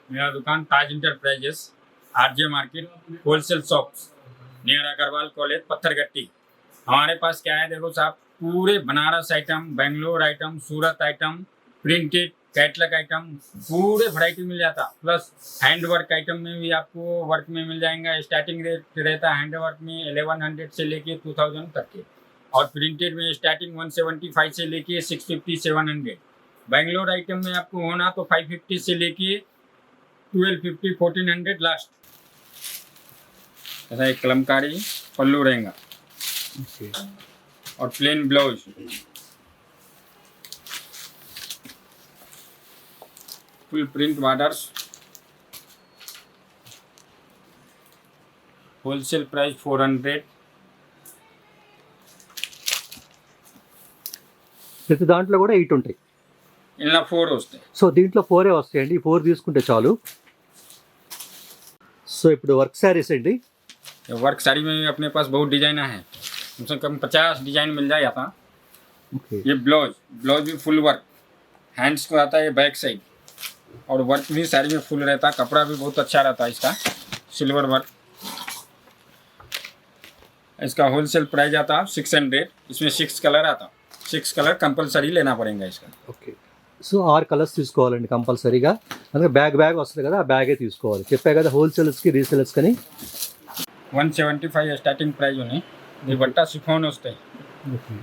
मेरा दुकान Taj enterprises, RJ market, wholesale shops, near Agrawal college, Patthargatti. हमारे पास क्या है, देखो साहब, पूरे Banaras item, Bangalore item, Surat item, printed catalogue item, पूरे वैरायटी मिल जाता। प्लस हैंड वर्क आइटम में भी आपको वर्क में मिल जाएगा। स्टार्टिंग रेट रहता है हैंड वर्क में 1100 से लेके 2000 तक के, और प्रिंटेड में स्टार्टिंग 175 से लेके 650 700। बेंगलोर आइटम में आपको होना तो 550 से लेके 1250 1400 लास्ट। ऐसा एक कलमकारी पल्लू रहेगा और plain blouse. Full print borders, wholesale price 400। ప్రతి దాంట్లో కూడా 8 ఉంటాయి. ఇలా 4 వస్తాయి. సో దీంట్లో 4 వస్తాయండి. 4 తీసుకుంటే చాలు. సో ఇప్పుడు వర్క్ శారీస్ అండి. वर्क साड़ी में अपने पास बहुत डिजाइन है, कम से कम 50 डिजाइन मिल जाएगा। ఓకే. ये ब्लाउज भी फुल वर्क, हैंड्स को आता है बैक साइड, और वर्क भी साड़ी में फुल रहता है। कपड़ा भी बहुत अच्छा रहता है इसका, सिल्वर वर्क। इसका होलसेल प्राइस आता है 600। इसमें 6 कलर आता, 6 कलर कंपलसरी लेना पड़ेगा इसका। ఓకే. సో 6 కలర్స్ తీసుకోవాలండి కంపల్సరీగా. అందుకే బ్యాగ్ వస్తుంది కదా, ఆ బ్యాగే తీసుకోవాలి. చెప్పా కదా హోల్సేలర్స్కి రీసేలర్స్ కానీ. 175 स्टार्टिंग प्राइस होने। दुपट्टा शिफॉन वस्ते, ఓకే.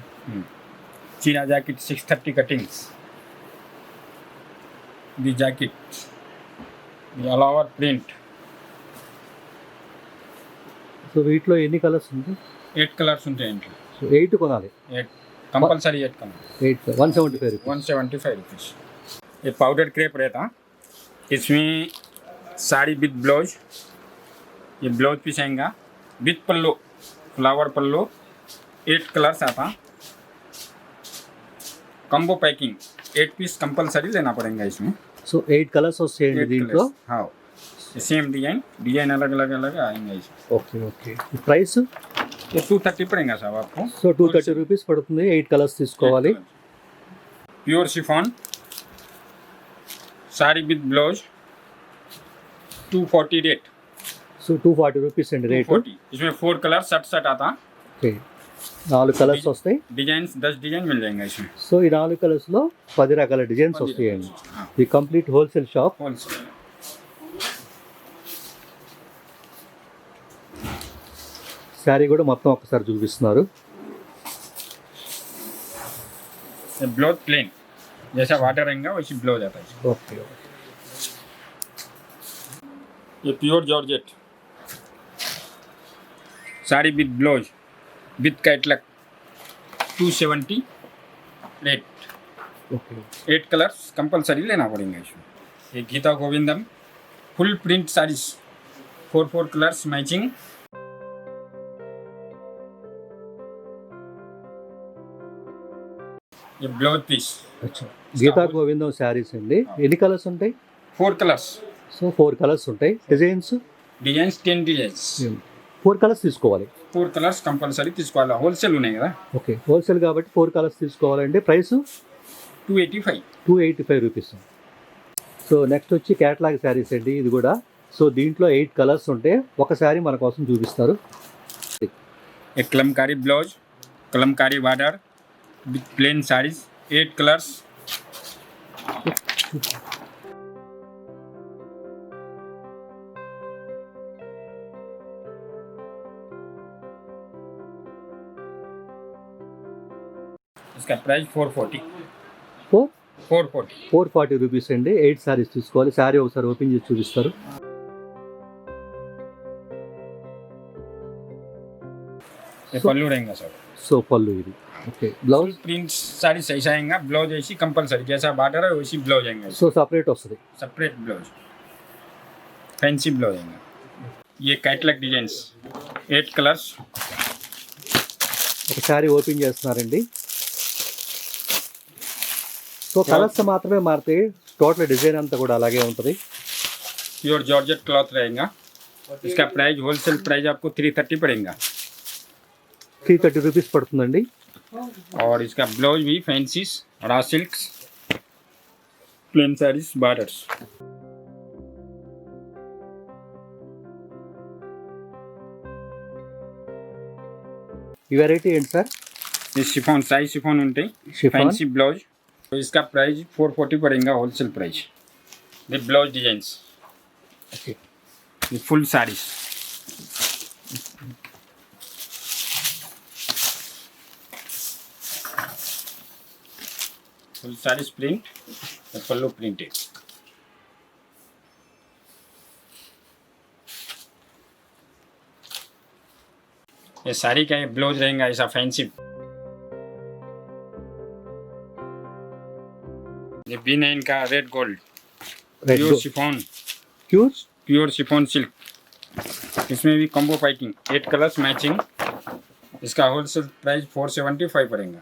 चीना jacket 630 cuttings, the jacket, the all over print. So వీటిలో ఎన్ని కలర్స్ ఉంటాయి? 8 कलर्स होते हैं इनके। సో 8 కొనాలి. 8 कंपलसरी 8 कलर। 8 175 రూపీస్. 175 रुपीज़। ये पाउडर क्रेप रहता, इसमें साड़ी विद ब्लाउज, ये ब्लाउज पीस आएगा विथ पल्लो, फ्लावर पल्लो, 8 कलर्स आता। कम्बो पैकिंग 8 पीस कंपलसरी लेना पड़ेगा इसमें। సో 8 కలర్స్ వస్తాయండి 8 దీంట్లో. कलर्स, हाँ, सेम डिजाइन अलग अलग आएंगे इसमें। ఓకే. ఓకే. ప్రైస్ ये 230 पड़ेगा साहब आपको। సో 230 రూపీస్ పడుతుంది. 8 కలర్స్ తీసుకోవాలి. Pure chiffon sari with blouse 240 rate. So 240 rupees అండి రేటు. 240। इसमें 4 कलर सट आता। ఓకే. 4 కలర్స్ వస్తాయి. डिजाइन 10 डिजाइन मिल जाएंगे इसमें। సో ఈ 4 కలర్స్లో 10 రకాల డిజైన్స్ వస్తాయండి. ఈ complete wholesale shop. Wholesale sari కూడా మొత్తం ఒకసారి చూపిస్తున్నారు. ब्लाउज प्लेन, जैसा वाटर रहेगा वैसी ब्लाउज आता है। ఓకే. ये pure georgette sari with blouse with catalogue 270 rate. Okay. 8 colours compulsory लेना पड़ेगा इसमें। ये गीता गोविंदम full print saris 4 colours matching. ये ब्लाउज पीस అచ్చా. గీతా గోవిందం శారీస్ అండి. ఎన్ని కలర్స్ ఉంటాయి? 4 कलर्स, సో 4 కలర్స్ ఉంటాయి. డిజైన్స్ डिजाइन 10 डिजाइन 4 కలర్స్ తీసుకోవాలి. 4 कलर्स कंपलसरी తీసుకోవాలి, హోల్సేల్ ఉన్నాయి కదా। ఓకే. హోల్సేల్ కాబట్టి 4 కలర్స్ తీసుకోవాలండి. ప్రైస్ 285। 285 రూపీస్. సో నెక్స్ట్ వచ్చి క్యాటలాగ్ శారీస్ అండి. ఇది కూడా సో దీంట్లో 8 కలర్స్ ఉంటాయి. ఒక శారీ మన కోసం చూపిస్తారు. एक Kalamkari blouse, Kalamkari border with plane saris 8 colours. इसका प्राइस 440। 440 రూపీస్ అండి. 8 శారీస్ తీసుకోవాలి. శారీ ఒకసారి ఓపెన్ చేసి చూపిస్తారు. ये पल्लू रहेगा सर। సో పళ్ళు ఇది. ఓకే. బ్లౌజ్ प्रिंट साड़ी ऐसा आएगा, ब्लाउज ऐसी कंपलसरी, जैसा बॉर्डर है वैसी ब्लाउज आएंगे। సో సపరేట్ వస్తుంది. सेपरेट ब्लाउज, फैंसी ब्लाउज आएंगे। ये कैटलॉग डिजाइन 8 कलर्स। ఒక శారీ ఓపెన్ చేస్తున్నారండి. సో కలర్స్ మాత్రమే మారుతాయి. టోటల్ డిజైన్ అంతా కూడా అలాగే ఉంటుంది. प्योर जॉर्जेट क्लॉथ रहेगा। इसका प्राइस होलसेल प्राइस आपको 330 पड़ेगा। 330 రూపీస్ పడుతుందండి. और इसका ब्लाउज भी fancies, raw silks, plain saris, borders. ఈ వెరైటీ ఏంటి సార్? ये शिफॉन साइज शिफॉन ఉంటాయి Chiffon? Fancy blouse. तो इसका प्राइस 440 पड़ेगा wholesale price with blouse designs. Okay. ये full saris full saris print pallu printed. ये साड़ी का ये ब्लाउज रहेगा ऐसा फैंसी। ये B9 का red gold red pure chiffon pure pure chiffon silk. इसमें भी कॉम्बो पैकिंग 8 कलर्स मैचिंग। इसका होलसेल प्राइस 475 पड़ेगा।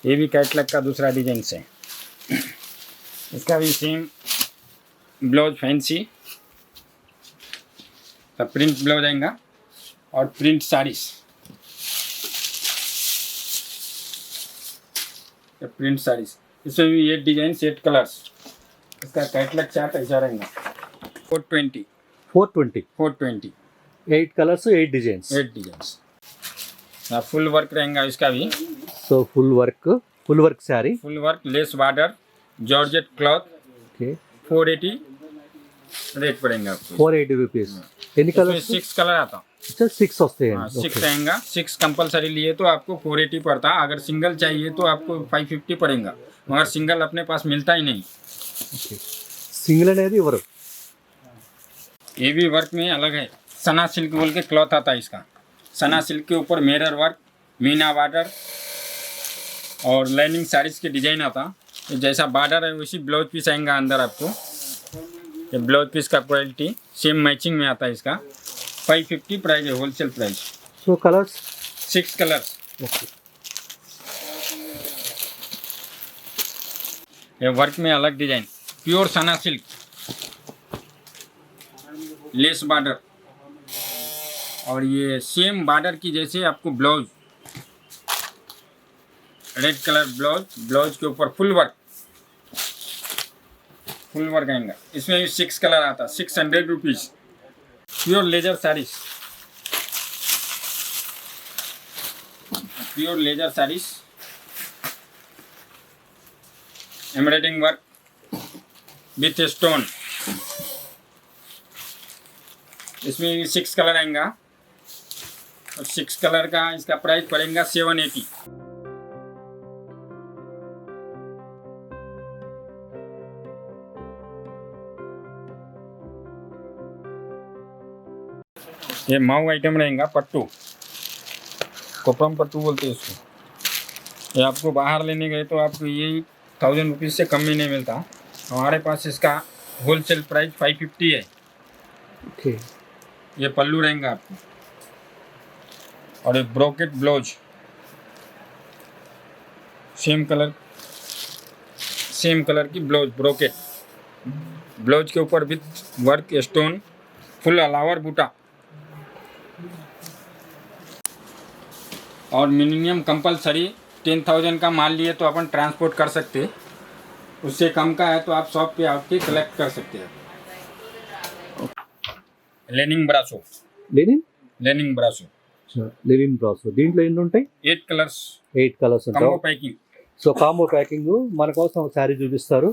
ये भी कैटलॉग का दूसरा डिजाइन है। इसका भी सेम ब्लाउज फैंसी का प्रिंट ब्लाउज आएगा और प्रिंट साड़ीज। प्रिंट साड़ीज इसमें भी 8 डिजाइन 8 कलर्स। इसका कैटलॉग चार्ट ऐसा रहेगा 420 420 8 colours 8 designs. 8 designs. Full work रहेगा इसका भी। So full work sari. Full work less border georgette cloth okay. 480 rate पड़ेगा आपको। 480 రూపీస్. ఎన్ని इसमें కలర్స్? 6 कलर आता। 6 వస్తాయండి. 6 रहेगा। 6 कंपलसरी लिए तो आपको 480 पड़ता। अगर सिंगल चाहिए तो आपको 550 पड़ेगा, मगर सिंगल अपने पास मिलता ही नहीं। ఓకే. సింగిల్ అనేది ఇవ్వరు. ये भी वर्क में अलग है। सना सिल्क बोल के क्लॉथ आता है इसका। सना सिल्क के ऊपर मिरर वर्क मीना बॉर्डर और लाइनिंग साड़ीज के डिजाइन आता। ये जैसा बॉर्डर है उसी ब्लाउज पीस आएगा अंदर आपको। ये ब्लाउज पीस का क्वालिटी सेम मैचिंग में आता है इसका। 550 प्राइस है wholesale price. So colours 6 colours. Okay. ये वर्क में अलग डिजाइन प्योर सना सिल्क लेस बॉर्डर और ये सेम बॉर्डर की जैसे आपको ब्लाउज रेड कलर ब्लाउज के ऊपर फुल वर्क आएगा। इसमें भी 6 कलर आता 600 rupees. Pure laser saris embroidering work with stone. इसमें भी 6 कलर आएगा और 6 कलर का इसका प्राइस पड़ेगा 780। ये माऊ आइटम रहेगा पट्टू, कोपरम पट्टू बोलते हैं इसको। ये आपको बाहर लेने गए तो आपको ये 1000 रुपीज़ से कम में नहीं मिलता। हमारे पास इसका होलसेल प्राइस 550 है। ఓకే. ये पल्लू रहेगा आपको और एक ब्रोकेट ब्लाउज सेम कलर की ब्लाउज ब्रोकेट ब्लाउज के ऊपर विथ वर्क स्टोन फुल अलावर बूटा और मिनिमम कंपलसरी 10,000 का माल लिए तो अपन ट्रांसपोर्ट कर सकते। उससे कम का है तो आप शॉप पे आके कलेक्ट कर सकते हैं। लेनिंग ब्रासो లెనిన్ బ్రాసో. దీంట్లో ఎన్ని ఉంటాయి? 8 कलर्स 8 కలర్స్ कम्बो ఉంటాయి. पैकिंग। సో కాంబో ప్యాకింగ్ మన కోసం ఒక శారీ చూపిస్తారు.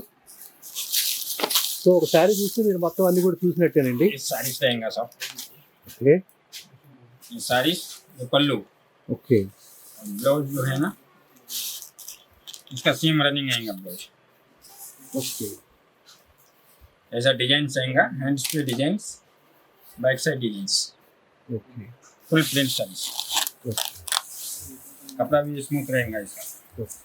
సో ఒక శారీ చూస్తే మీరు మొత్తం అన్ని కూడా చూసినట్టేనండి. ये साड़ीज रहेगा सब। ఓకే. ये साड़ीज ये पल्लू ఓకే. ब्लाउज जो है ना इसका सेम रनिंग आएगा ब्लाउज। ఓకే. ऐसा डिजाइन आएगा हैंड्स पे design back side designs okay. Full print saris. Okay. कपड़ा भी स्मूथ रहेगा इसका। ఓకే.